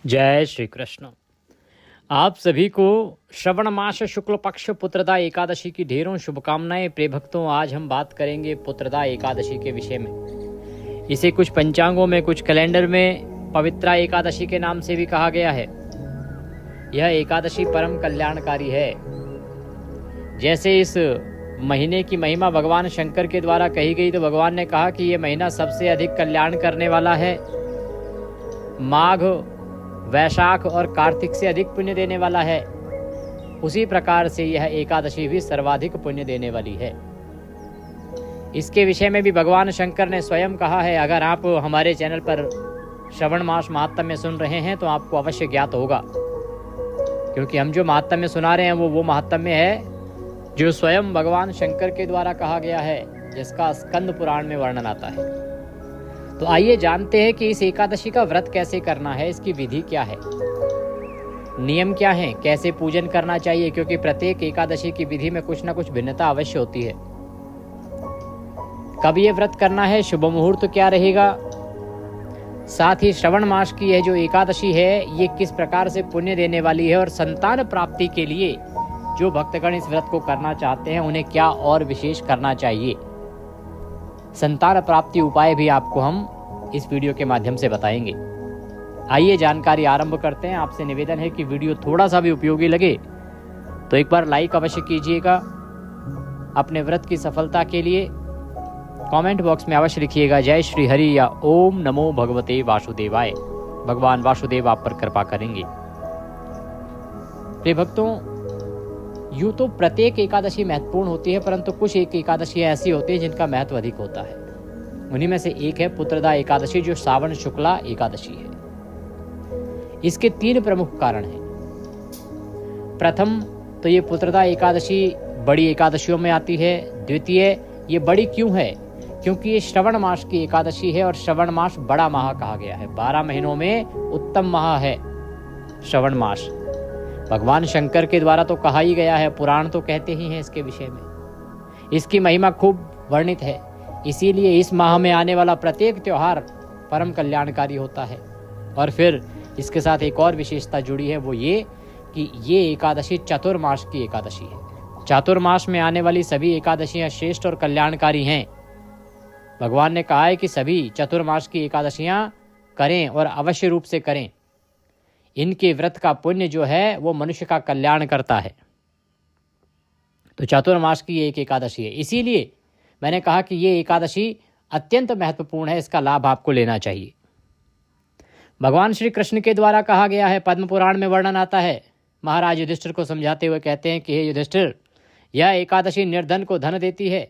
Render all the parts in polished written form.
जय श्री कृष्ण। आप सभी को श्रवण मास शुक्ल पक्ष पुत्रदा एकादशी की ढेरों शुभकामनाएं। प्रिय भक्तों, आज हम बात करेंगे पुत्रदा एकादशी के विषय में। इसे कुछ पंचांगों में, कुछ कैलेंडर में पवित्रा एकादशी के नाम से भी कहा गया है। यह एकादशी परम कल्याणकारी है। जैसे इस महीने की महिमा भगवान शंकर के द्वारा कही गई, तो भगवान ने कहा कि यह महीना सबसे अधिक कल्याण करने वाला है। माघ, वैशाख और कार्तिक से अधिक पुण्य देने वाला है। उसी प्रकार से यह एकादशी भी सर्वाधिक पुण्य देने वाली है। इसके विषय में भी भगवान शंकर ने स्वयं कहा है। अगर आप हमारे चैनल पर श्रवण मास महात्म्य सुन रहे हैं तो आपको अवश्य ज्ञात होगा, क्योंकि हम जो महात्म्य सुना रहे हैं वो महात्म्य है जो स्वयं भगवान शंकर के द्वारा कहा गया है, जिसका स्कंद पुराण में वर्णन आता है। तो आइए जानते हैं कि इस एकादशी का व्रत कैसे करना है, इसकी विधि क्या है, नियम क्या है, कैसे पूजन करना चाहिए, क्योंकि प्रत्येक एकादशी की विधि में कुछ न कुछ भिन्नता अवश्य होती है। कब ये व्रत करना है, शुभ मुहूर्त क्या रहेगा, साथ ही श्रवण मास की यह जो एकादशी है ये किस प्रकार से पुण्य देने वाली है, और संतान प्राप्ति के लिए जो भक्तगण इस व्रत को करना चाहते हैं उन्हें क्या और विशेष करना चाहिए। संतान प्राप्ति उपाय भी आपको हम इस वीडियो के माध्यम से बताएंगे। आइए जानकारी आरंभ करते हैं। आपसे निवेदन है कि वीडियो थोड़ा सा भी उपयोगी लगे तो एक बार लाइक अवश्य कीजिएगा। अपने व्रत की सफलता के लिए कमेंट बॉक्स में अवश्य लिखिएगा जय श्री हरि या ओम नमो भगवते वासुदेवाय। भगवान वासुदेव आप पर कृपा करेंगे। प्रिय भक्तों, यूं तो प्रत्येक एकादशी महत्वपूर्ण होती है, परंतु कुछ एक एकादशी ऐसी होती है जिनका महत्व अधिक होता है। उन्हीं में से एक है पुत्रदा एकादशी, जो श्रावण शुक्ला एकादशी है। इसके 3 प्रमुख कारण हैं। प्रथम तो ये पुत्रदा एकादशी बड़ी एकादशियों में आती है। द्वितीय, ये बड़ी क्यों है, क्योंकि ये श्रवण मास की एकादशी है और श्रवण मास बड़ा माह कहा गया है। 12 महीनों में उत्तम माह है श्रवण मास। भगवान शंकर के द्वारा तो कहा ही गया है, पुराण तो कहते ही हैं इसके विषय में। इसकी महिमा खूब वर्णित है, इसीलिए इस माह में आने वाला प्रत्येक त्योहार परम कल्याणकारी होता है। और फिर इसके साथ एक और विशेषता जुड़ी है, वो ये कि ये एकादशी चतुर्मास की एकादशी है। चातुर्मास में आने वाली सभी एकादशियां श्रेष्ठ और कल्याणकारी हैं। भगवान ने कहा है कि सभी चतुर्मास की एकादशियां करें और अवश्य रूप से करें। इनके व्रत का पुण्य जो है वो मनुष्य का कल्याण करता है। तो चातुर्मास की ये एक एकादशी है, इसीलिए मैंने कहा कि ये एकादशी अत्यंत महत्वपूर्ण है। इसका लाभ आपको लेना चाहिए। भगवान श्री कृष्ण के द्वारा कहा गया है, पद्म पुराण में वर्णन आता है। महाराज युधिष्ठिर को समझाते हुए कहते हैं कि हे युधिष्ठिर, यह एकादशी निर्धन को धन देती है,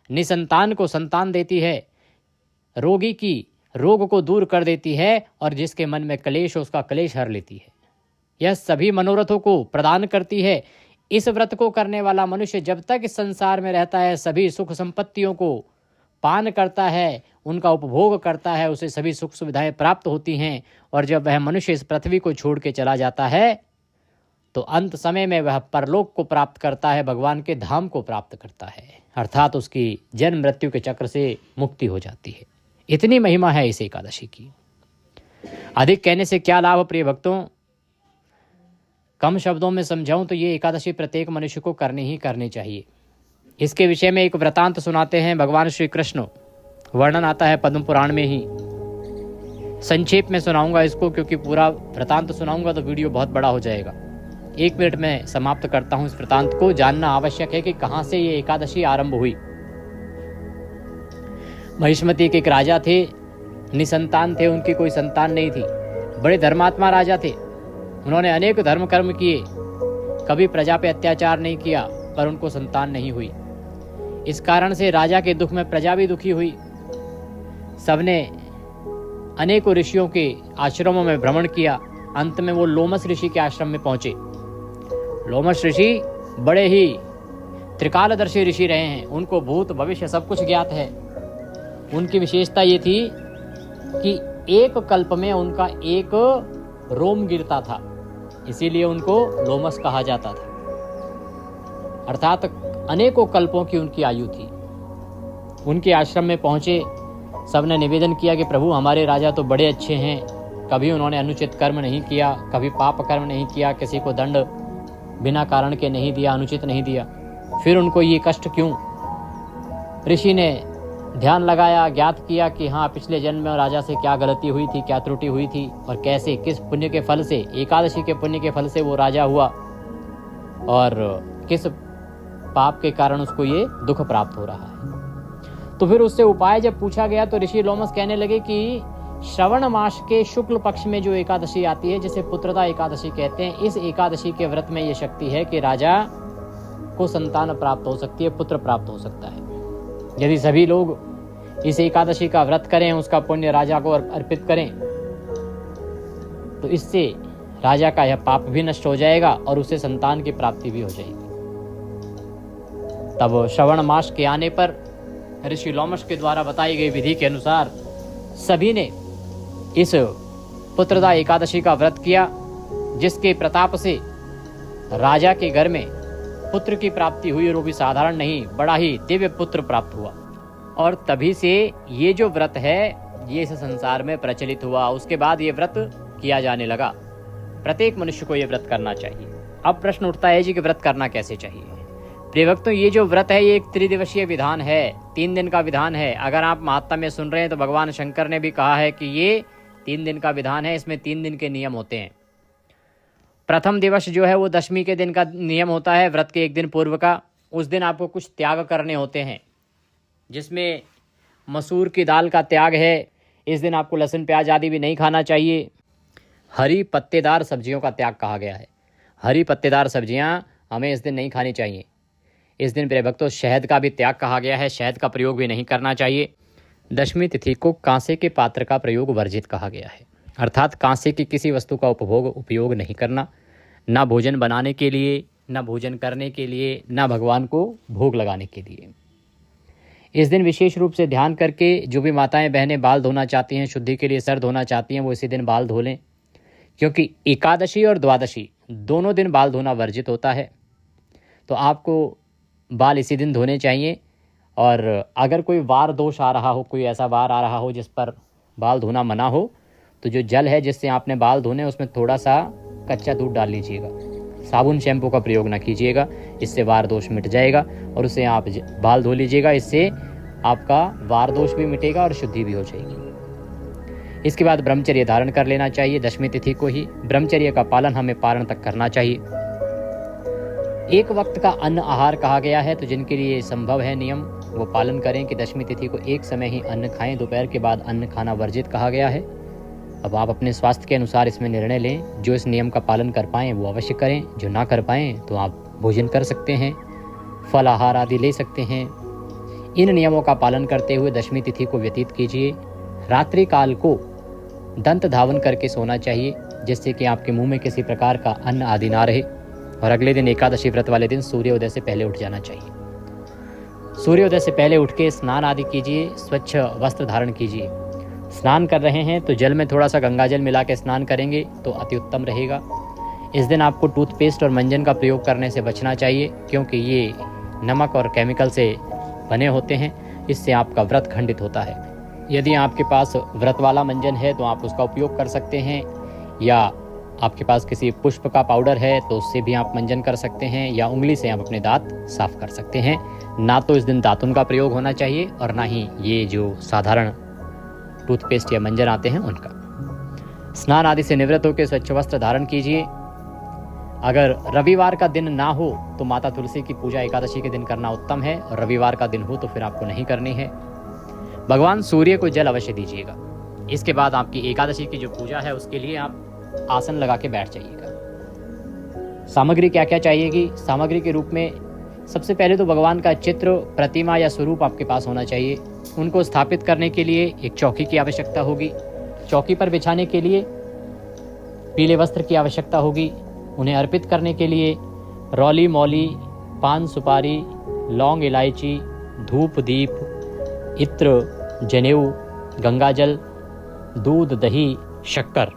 निसंतान को संतान देती है, रोगी की रोग को दूर कर देती है, और जिसके मन में कलेश हो उसका कलेश हर लेती है। यह सभी मनोरथों को प्रदान करती है। इस व्रत को करने वाला मनुष्य जब तक इस संसार में रहता है सभी सुख संपत्तियों को पान करता है, उनका उपभोग करता है, उसे सभी सुख सुविधाएं प्राप्त होती हैं। और जब वह मनुष्य इस पृथ्वी को छोड़ के चला जाता है तो अंत समय में वह परलोक को प्राप्त करता है, भगवान के धाम को प्राप्त करता है, अर्थात उसकी जन्म मृत्यु के चक्र से मुक्ति हो जाती है। इतनी महिमा है इस एकादशी की। अधिक कहने से क्या लाभ प्रिय भक्तों, कम शब्दों में समझाऊं तो ये एकादशी प्रत्येक मनुष्य को करनी ही करनी चाहिए। इसके विषय में एक वृतांत सुनाते हैं भगवान श्री कृष्ण। वर्णन आता है पद्म पुराण में ही। संक्षेप में सुनाऊंगा इसको, क्योंकि पूरा वृतांत सुनाऊंगा तो वीडियो बहुत बड़ा हो जाएगा। 1 मिनट में समाप्त करता हूं इस वृतांत को। जानना आवश्यक है कि कहां से ये एकादशी आरंभ हुई। महिष्मती के एक राजा थे, निसंतान थे, उनकी कोई संतान नहीं थी। बड़े धर्मात्मा राजा थे। उन्होंने अनेक धर्म कर्म किए, कभी प्रजा पे अत्याचार नहीं किया, पर उनको संतान नहीं हुई। इस कारण से राजा के दुख में प्रजा भी दुखी हुई। सबने अनेकों ऋषियों के आश्रमों में भ्रमण किया। अंत में वो लोमस ऋषि के आश्रम में पहुंचे। लोमस ऋषि बड़े ही त्रिकालदर्शी ऋषि रहे हैं। उनको भूत भविष्य सब कुछ ज्ञात है। उनकी विशेषता ये थी कि एक कल्प में उनका एक रोम गिरता था, इसीलिए उनको लोमस कहा जाता था। अर्थात अनेकों कल्पों की उनकी आयु थी। उनके आश्रम में पहुंचे, सबने निवेदन किया कि प्रभु हमारे राजा तो बड़े अच्छे हैं, कभी उन्होंने अनुचित कर्म नहीं किया, कभी पाप कर्म नहीं किया, किसी को दंड बिना कारण के नहीं दिया, अनुचित नहीं दिया, फिर उनको ये कष्ट क्यों? ऋषि ने ध्यान लगाया, ज्ञात किया कि हाँ, पिछले जन्म में राजा से क्या गलती हुई थी, क्या त्रुटि हुई थी, और कैसे किस पुण्य के फल से, एकादशी के पुण्य के फल से वो राजा हुआ, और किस पाप के कारण उसको ये दुख प्राप्त हो रहा है। तो फिर उससे उपाय जब पूछा गया तो ऋषि लोमस कहने लगे कि श्रवण मास के शुक्ल पक्ष में जो एकादशी आती है, जिसे पुत्रदा एकादशी कहते हैं, इस एकादशी के व्रत में ये शक्ति है कि राजा को संतान प्राप्त हो सकती है, पुत्र प्राप्त हो सकता है। यदि सभी लोग इस एकादशी का व्रत करें, उसका पुण्य राजा को अर्पित करें, तो इससे राजा का यह पाप भी नष्ट हो जाएगा और उसे संतान की प्राप्ति भी हो जाएगी। तब श्रवण मास के आने पर ऋषि लोमश के द्वारा बताई गई विधि के अनुसार सभी ने इस पुत्रदा एकादशी का व्रत किया, जिसके प्रताप से राजा के घर में पुत्र की प्राप्ति हुई, और वो भी साधारण नहीं, बड़ा ही दिव्य पुत्र प्राप्त हुआ। और तभी से ये जो व्रत है ये इस संसार में प्रचलित हुआ। उसके बाद ये व्रत किया जाने लगा। प्रत्येक मनुष्य को ये व्रत करना चाहिए। अब प्रश्न उठता है जी कि व्रत करना कैसे चाहिए? प्रिय भक्तों, ये जो व्रत है ये एक त्रिदिवसीय विधान है, 3 दिन का विधान है। अगर आप महात्मा में सुन रहे हैं तो भगवान शंकर ने भी कहा है कि ये 3 दिन का विधान है, इसमें 3 दिन के नियम होते हैं। प्रथम दिवस जो है वो दशमी के दिन का नियम होता है, व्रत के एक दिन पूर्व का। उस दिन आपको कुछ त्याग करने होते हैं, जिसमें मसूर की दाल का त्याग है। इस दिन आपको लहसुन प्याज आदि भी नहीं खाना चाहिए। हरी पत्तेदार सब्जियों का त्याग कहा गया है। हरी पत्तेदार सब्जियां हमें इस दिन नहीं खानी चाहिए। इस दिन प्रिय भक्तों शहद का भी त्याग कहा गया है, शहद का प्रयोग भी नहीं करना चाहिए। दशमी तिथि को कांसे के पात्र का प्रयोग वर्जित कहा गया है, अर्थात कांसे की किसी वस्तु का उपयोग नहीं करना, ना भोजन बनाने के लिए, ना भोजन करने के लिए, ना भगवान को भोग लगाने के लिए। इस दिन विशेष रूप से ध्यान करके जो भी माताएं बहनें बाल धोना चाहती हैं, शुद्धि के लिए सर धोना चाहती हैं, वो इसी दिन बाल धो लें, क्योंकि एकादशी और द्वादशी दोनों दिन बाल धोना वर्जित होता है। तो आपको बाल इसी दिन धोने चाहिए। और अगर कोई वार दोष आ रहा हो, कोई ऐसा वार आ रहा हो जिस पर बाल धोना मना हो, तो जो जल है जिससे आपने बाल धोने उसमें थोड़ा सा कच्चा दूध डाल लीजिएगा। साबुन शैम्पू का प्रयोग ना कीजिएगा, इससे वार दोष मिट जाएगा और उससे आप बाल धो लीजिएगा। इससे आपका वार दोष भी मिटेगा और शुद्धि भी हो जाएगी। इसके बाद ब्रह्मचर्य धारण कर लेना चाहिए। दशमी तिथि को ही ब्रह्मचर्य का पालन हमें पारण तक करना चाहिए। एक वक्त का अन्न आहार कहा गया है, तो जिनके लिए संभव है नियम वो पालन करें कि दशमी तिथि को एक समय ही अन्न खाएं। दोपहर के बाद अन्न खाना वर्जित कहा गया है। अब आप अपने स्वास्थ्य के अनुसार इसमें निर्णय लें। जो इस नियम का पालन कर पाएँ वो अवश्य करें, जो ना कर पाएँ तो आप भोजन कर सकते हैं, फल आहार आदि ले सकते हैं। इन नियमों का पालन करते हुए दशमी तिथि को व्यतीत कीजिए। रात्रि काल को दंत धावन करके सोना चाहिए, जिससे कि आपके मुंह में किसी प्रकार का अन्न आदि ना रहे। और अगले दिन एकादशी व्रत वाले दिन सूर्योदय से पहले उठ जाना चाहिए। सूर्योदय से पहले उठ के स्नान आदि कीजिए, स्वच्छ वस्त्र धारण कीजिए। स्नान कर रहे हैं तो जल में थोड़ा सा गंगा जल मिला के स्नान करेंगे तो अति उत्तम रहेगा। इस दिन आपको टूथपेस्ट और मंजन का प्रयोग करने से बचना चाहिए, क्योंकि ये नमक और केमिकल से बने होते हैं। इससे आपका व्रत खंडित होता है। यदि आपके पास व्रत वाला मंजन है तो आप उसका उपयोग कर सकते हैं, या आपके पास किसी पुष्प का पाउडर है तो उससे भी आप मंजन कर सकते हैं, या उंगली से आप अपने दांत साफ कर सकते हैं। ना तो इस दिन दातुन का प्रयोग होना चाहिए और ना ही ये जो साधारण टूथपेस्ट या मंजन आते हैं उनका। स्नान आदि से निवृत्त होकर स्वच्छ वस्त्र धारण कीजिए। अगर रविवार का दिन ना हो तो माता तुलसी की पूजा एकादशी के दिन करना उत्तम है, और रविवार का दिन हो तो फिर आपको नहीं करनी है। भगवान सूर्य को जल अवश्य दीजिएगा। इसके बाद आपकी एकादशी की जो पूजा है उसके लिए आप आसन लगा के बैठ जाइएगा। सामग्री क्या क्या चाहिएगी? सामग्री के रूप में सबसे पहले तो भगवान का चित्र, प्रतिमा या स्वरूप आपके पास होना चाहिए। उनको स्थापित करने के लिए एक चौकी की आवश्यकता होगी। चौकी पर बिछाने के लिए पीले वस्त्र की आवश्यकता होगी। उन्हें अर्पित करने के लिए रौली मौली, पान सुपारी, लौंग इलायची, धूप दीप, इत्र, जनेऊ, गंगाजल, दूध, दही, शक्कर,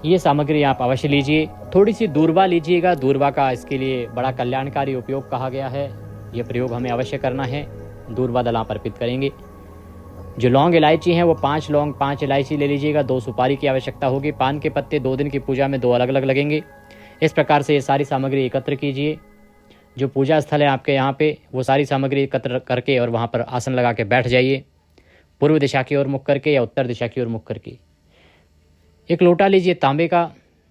ये सामग्री आप अवश्य लीजिए। थोड़ी सी दूर्वा लीजिएगा। दूर्वा का इसके लिए बड़ा कल्याणकारी उपयोग कहा गया है। ये प्रयोग हमें अवश्य करना है। दूर्वा दल आप अर्पित करेंगे। जो लौंग इलायची हैं वो 5 लौंग 5 इलायची ले लीजिएगा। 2 सुपारी की आवश्यकता होगी। पान के पत्ते 2 दिन की पूजा में 2 अलग अलग लगेंगे। इस प्रकार से ये सारी सामग्री एकत्र कीजिए। जो पूजा स्थल है आपके यहाँ पे, वो सारी सामग्री एकत्र करके और वहाँ पर आसन लगा के बैठ जाइए, पूर्व दिशा की ओर मुख करके या उत्तर दिशा की ओर मुख करके। एक लोटा लीजिए तांबे का,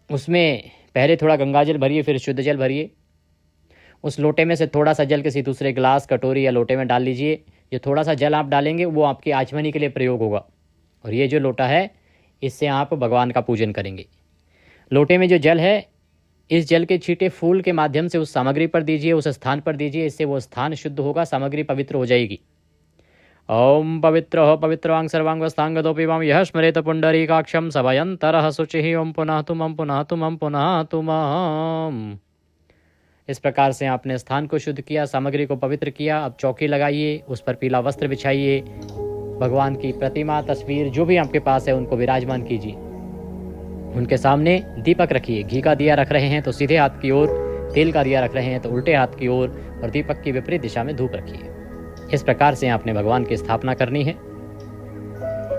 उसमें पहले थोड़ा गंगा जल भरिए, फिर शुद्ध जल भरिए। उस लोटे में से थोड़ा सा जल किसी दूसरे गिलास, कटोरी या लोटे में डाल लीजिए। जो थोड़ा सा जल आप डालेंगे वो आपकी आचमनी के लिए प्रयोग होगा। और ये जो लोटा है, इससे आप भगवान का पूजन करेंगे। लोटे में जो जल है, इस जल के छींटे फूल के माध्यम से उस सामग्री पर दीजिए, उस स्थान पर दीजिए। इससे वो स्थान शुद्ध होगा, सामग्री पवित्र हो जाएगी। ओम पवित्र पवित्रवांग सर्वांगस्थांगदोपि वाम यह स्मरेत पुंडरीकाक्षम सभयंतरः शुचिः ओम पुनः तुम पुनः तुम पुनः तुम। इस प्रकार से आपने स्थान को शुद्ध किया, सामग्री को पवित्र किया। अब चौकी लगाइए, उस पर पीला वस्त्र बिछाइए। भगवान की प्रतिमा, तस्वीर जो भी आपके पास है उनको विराजमान कीजिए। उनके सामने दीपक रखिए। घी का दिया रख रहे हैं तो सीधे हाथ की ओर, तेल का दिया रख रहे हैं तो उल्टे हाथ की ओर, और दीपक की विपरीत दिशा में धूप रखिए। इस प्रकार से आपने भगवान की स्थापना करनी है।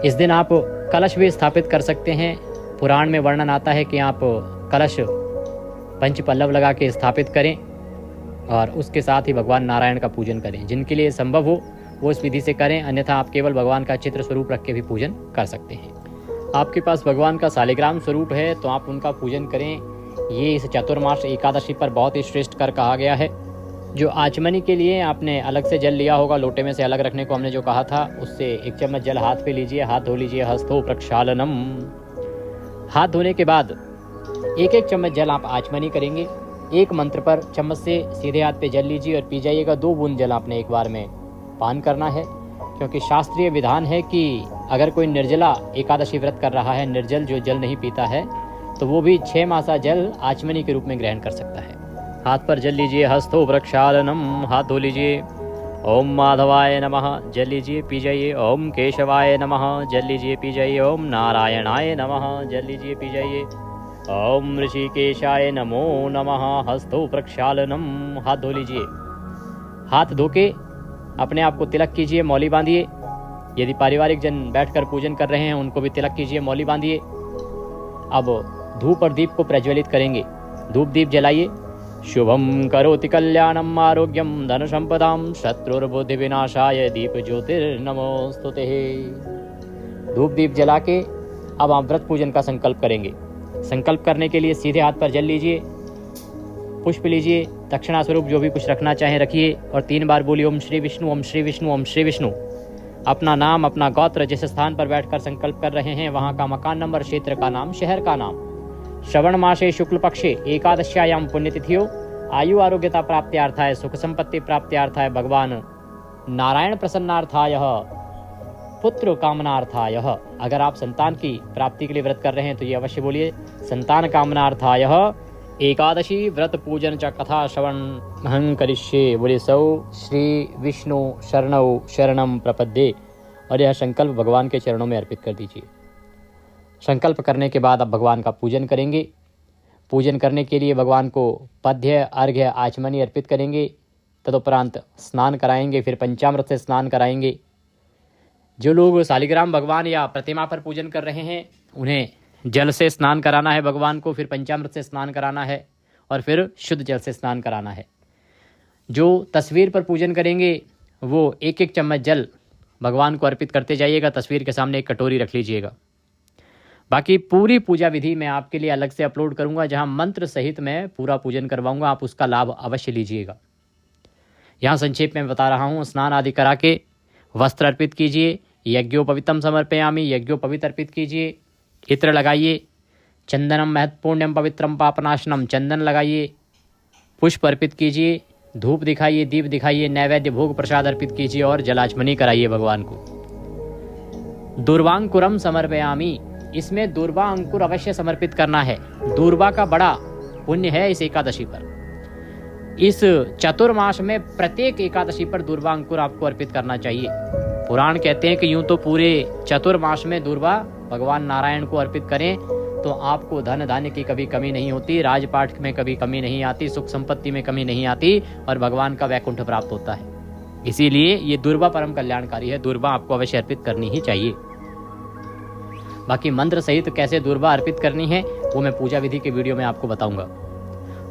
इस दिन आप कलश भी स्थापित कर सकते हैं। पुराण में वर्णन आता है कि आप कलश पंच पल्लव लगा के स्थापित करें और उसके साथ ही भगवान नारायण का पूजन करें। जिनके लिए संभव हो वो इस विधि से करें, अन्यथा आप केवल भगवान का चित्र स्वरूप रख के भी पूजन कर सकते हैं। आपके पास भगवान का शालिग्राम स्वरूप है तो आप उनका पूजन करें। ये इस चतुर्मास एकादशी पर बहुत ही श्रेष्ठ कर कहा गया है। जो आचमनी के लिए आपने अलग से जल लिया होगा, लोटे में से अलग रखने को हमने जो कहा था, उससे 1 चम्मच जल हाथ पे लीजिए, हाथ धो लीजिए। हस्तो प्रक्षालनम। हाथ धोने के बाद 1-1 चम्मच जल आप आचमनी करेंगे। एक मंत्र पर चम्मच से सीधे हाथ पे जल लीजिए और पी जाइएगा। 2 बूंद जल आपने एक बार में पान करना है, क्योंकि शास्त्रीय विधान है कि अगर कोई निर्जला एकादशी व्रत कर रहा है, निर्जल जो जल नहीं पीता है, तो वो भी 6 मासा जल आचमनी के रूप में ग्रहण कर सकता है। हाथ पर जल लीजिए। हस्तो प्रक्षालनम। हाथ धो लीजिए। ओम माधवाय नमः। जल लीजिए, पी जाइए। ओम केशवाय नमः। जल लीजिए, पी जाइए। ओम नारायणाय नमः। जल लीजिए, पी जाइए। ओम ऋषिकेशाय नमो नमः। हस्तो प्रक्षालनम। हाथ धो लीजिए। हाथ धो के अपने आप को तिलक कीजिए, मौली बांधिए। यदि पारिवारिक जन बैठकर पूजन कर रहे हैं उनको भी तिलक कीजिए, मौली बांधिए। अब धूप और दीप को प्रज्वलित करेंगे। धूप दीप जलाइए। शुभम करोति कल्याणम आरोग्यम धन संपदाम शत्रुर्बुद्धि विनाशाय दीप ज्योतिर्नमोस्तुते। धूप दीप जला के अब आप व्रत पूजन का संकल्प करेंगे। संकल्प करने के लिए सीधे हाथ पर जल लीजिए, पुष्प लीजिए, दक्षिणा स्वरूप जो भी कुछ रखना चाहें रखिए और 3 बार बोलिए ओम श्री विष्णु, ओम श्री विष्णु, ओम श्री विष्णु। अपना नाम, अपना गोत्र, जिस स्थान पर बैठकर संकल्प कर रहे हैं वहां का मकान नंबर, क्षेत्र का नाम, शहर का नाम। श्रवण मासे शुक्ल पक्षे एकादश्यायाम पुण्यतिथियो आयु आरोग्यता प्राप्त्यार्थाय सुख संपत्ति प्राप्त्यार्थाय भगवान नारायण प्रसन्नार्थाय पुत्र कामनार्थाय। अगर आप संतान की प्राप्ति के लिए व्रत कर रहे हैं तो ये अवश्य बोलिए संतान कामनार्थाय एकादशी व्रत पूजन च कथा श्रवण अहं करिष्ये। बोले सौ श्री विष्णु शरणौ शरणम प्रपद्ये। और यह संकल्प भगवान के चरणों में अर्पित कर दीजिए। संकल्प करने के बाद अब भगवान का पूजन करेंगे। पूजन करने के लिए भगवान को पद्य, अर्घ्य, आचमनी अर्पित करेंगे। तदुपरांत स्नान कराएंगे, फिर पंचामृत से स्नान कराएंगे। जो लोग शालिग्राम भगवान या प्रतिमा पर पूजन कर रहे हैं उन्हें जल से स्नान कराना है भगवान को, फिर पंचामृत से स्नान कराना है और फिर शुद्ध जल से स्नान कराना है। जो तस्वीर पर पूजन करेंगे वो 1-1 चम्मच जल भगवान को अर्पित करते जाइएगा। तस्वीर के सामने एक कटोरी रख लीजिएगा। बाकी पूरी पूजा विधि मैं आपके लिए अलग से अपलोड करूंगा, जहां मंत्र सहित मैं पूरा पूजन करवाऊंगा। आप उसका लाभ अवश्य लीजिएगा। यहाँ संक्षेप में बता रहा हूँ। स्नान आदि करा के वस्त्र अर्पित कीजिए। यज्ञोपवीतम समर्पयामि। यज्ञोपवीत अर्पित कीजिए। इत्र लगाइए। चंदनम महत्वपूर्णम पवित्रम पापनाशनम। चंदन लगाइए। पुष्प अर्पित कीजिए। धूप दिखाइए, दीप दिखाइए, नैवेद्य भोग प्रसाद अर्पित कीजिए और जलाचमनी कराइए भगवान को। दूर्वांकुरम समर्पयामि। इसमें दूर्वा अंकुर अवश्य समर्पित करना है। दूर्वा का बड़ा पुण्य है इस एकादशी पर। इस चतुर्मास में प्रत्येक एकादशी पर दूर्वा अंकुर आपको अर्पित करना चाहिए। पुराण कहते हैं कि यूं तो पूरे चतुर्मास में दूर्वा भगवान नारायण को अर्पित करें तो आपको धन धान्य की कभी कमी नहीं होती, राजपाट में कभी कमी नहीं आती, सुख संपत्ति में कमी नहीं आती और भगवान का वैकुंठ प्राप्त होता है। इसीलिए ये दुर्वा परम कल्याणकारी है। दुर्वा आपको अवश्य अर्पित करनी ही चाहिए। बाकी मंत्र सहित कैसे दुर्वा अर्पित करनी है वो मैं पूजा विधि के वीडियो में आपको बताऊंगा।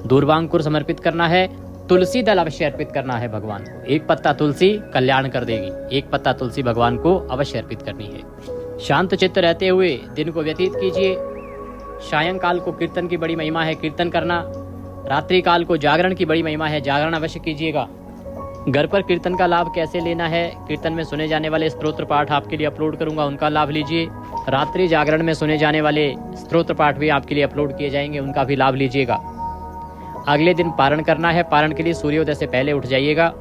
दुर्वांकुर समर्पित करना है, तुलसी दल अवश्य अर्पित करना है भगवान को। एक पत्ता तुलसी कल्याण कर देगी। एक पत्ता तुलसी भगवान को अवश्य अर्पित करनी है। शांत चित्त रहते हुए दिन को व्यतीत कीजिए। सायंकाल को कीर्तन की बड़ी महिमा है, कीर्तन करना। रात्रि काल को जागरण की बड़ी महिमा है, जागरण अवश्य कीजिएगा। घर पर कीर्तन का लाभ कैसे लेना है, कीर्तन में सुने जाने वाले स्तोत्र पाठ आपके लिए अपलोड करूंगा, उनका लाभ लीजिए। रात्रि जागरण में सुने जाने वाले स्तोत्र पाठ भी आपके लिए अपलोड किए जाएंगे, उनका भी लाभ लीजिएगा। अगले दिन पारण करना है। पारण के लिए सूर्योदय से पहले उठ जाइएगा।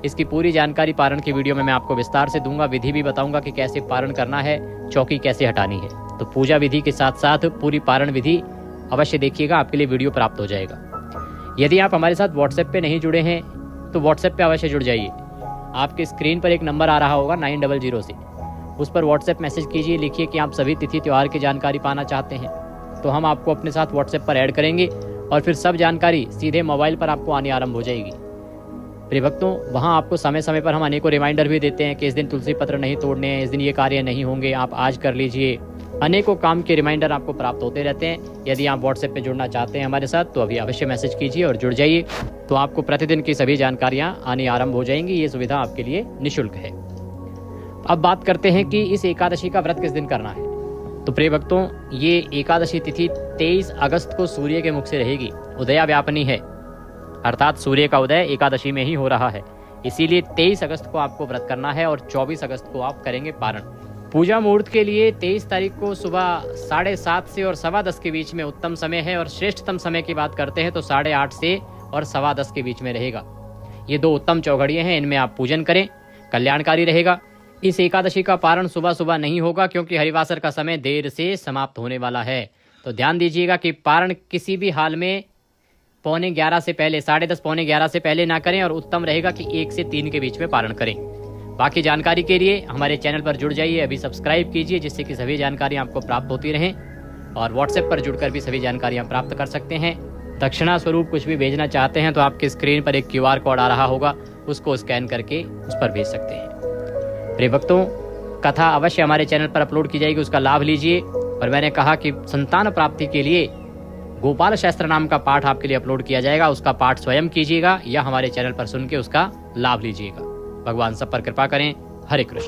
इसकी पूरी जानकारी पारण की वीडियो में मैं आपको विस्तार से दूंगा। विधि भी बताऊंगा कि कैसे पारण करना है, चौकी कैसे हटानी है। तो पूजा विधि के साथ साथ पूरी पारण विधि अवश्य देखिएगा, आपके लिए वीडियो प्राप्त हो जाएगा। यदि आप हमारे साथ व्हाट्सएप पे नहीं जुड़े हैं तो व्हाट्सएप पे अवश्य जुड़ जाइए। आपके स्क्रीन पर एक नंबर आ रहा होगा 900 से, उस पर व्हाट्सएप मैसेज कीजिए, लिखिए कि आप सभी तिथि त्यौहार की जानकारी पाना चाहते हैं, तो हम आपको अपने साथ व्हाट्सएप पर ऐड करेंगे और फिर सब जानकारी सीधे मोबाइल पर आपको आनी आरंभ हो जाएगी। प्रिय भक्तों, वहाँ आपको समय समय पर हम अनेकों रिमाइंडर भी देते हैं कि इस दिन तुलसी पत्र नहीं तोड़ने हैं, इस दिन ये कार्य नहीं होंगे, आप आज कर लीजिए। अनेकों काम के रिमाइंडर आपको प्राप्त होते रहते हैं। यदि आप व्हाट्सएप पे जुड़ना चाहते हैं हमारे साथ तो अभी अवश्य मैसेज कीजिए और जुड़ जाइए, तो आपको प्रतिदिन की सभी जानकारियाँ आनी आरंभ हो जाएंगी। ये सुविधा आपके लिए निःशुल्क है। अब बात करते हैं कि इस एकादशी का व्रत किस दिन करना है। तो प्रिय भक्तों, ये एकादशी तिथि 23 अगस्त को सूर्य के मुख से रहेगी। उदया व्यापनी है, अर्थात सूर्य का उदय एकादशी में ही हो रहा है। इसीलिए 23 अगस्त को आपको व्रत करना है और 24 अगस्त को आप करेंगे पारण। पूजा मुहूर्त के लिए 23 तारीख को सुबह 7:30 से और 10:15 के बीच में उत्तम समय है, और श्रेष्ठतम समय की बात करते हैं तो 8:30 से और 10:15 के बीच में रहेगा। ये दो उत्तम चौघड़ियाँ हैं, इनमें आप पूजन करें, कल्याणकारी रहेगा। इस एकादशी का पारण सुबह सुबह नहीं होगा क्योंकि हरिवासर का समय देर से समाप्त होने वाला है। तो ध्यान दीजिएगा कि पारण किसी भी हाल में 10:45 से पहले, 10:30 पौने 11 से पहले ना करें, और उत्तम रहेगा कि 1 से 3 के बीच में पारण करें। बाकी जानकारी के लिए हमारे चैनल पर जुड़ जाइए, अभी सब्सक्राइब कीजिए जिससे कि सभी जानकारियाँ आपको प्राप्त होती रहें, और व्हाट्सएप पर जुड़कर भी सभी जानकारियाँ प्राप्त कर सकते हैं। दक्षिणा स्वरूप कुछ भी भेजना चाहते हैं तो आपके स्क्रीन पर एक QR कोड आ रहा होगा, उसको स्कैन करके उस पर भेज सकते हैं। प्रिय भक्तों, कथा अवश्य हमारे चैनल पर अपलोड की जाएगी, उसका लाभ लीजिए। और मैंने कहा कि संतान प्राप्ति के लिए गोपाल शास्त्र नाम का पाठ आपके लिए अपलोड किया जाएगा, उसका पाठ स्वयं कीजिएगा या हमारे चैनल पर सुन के उसका लाभ लीजिएगा। भगवान सब पर कृपा करें। हरे कृष्ण।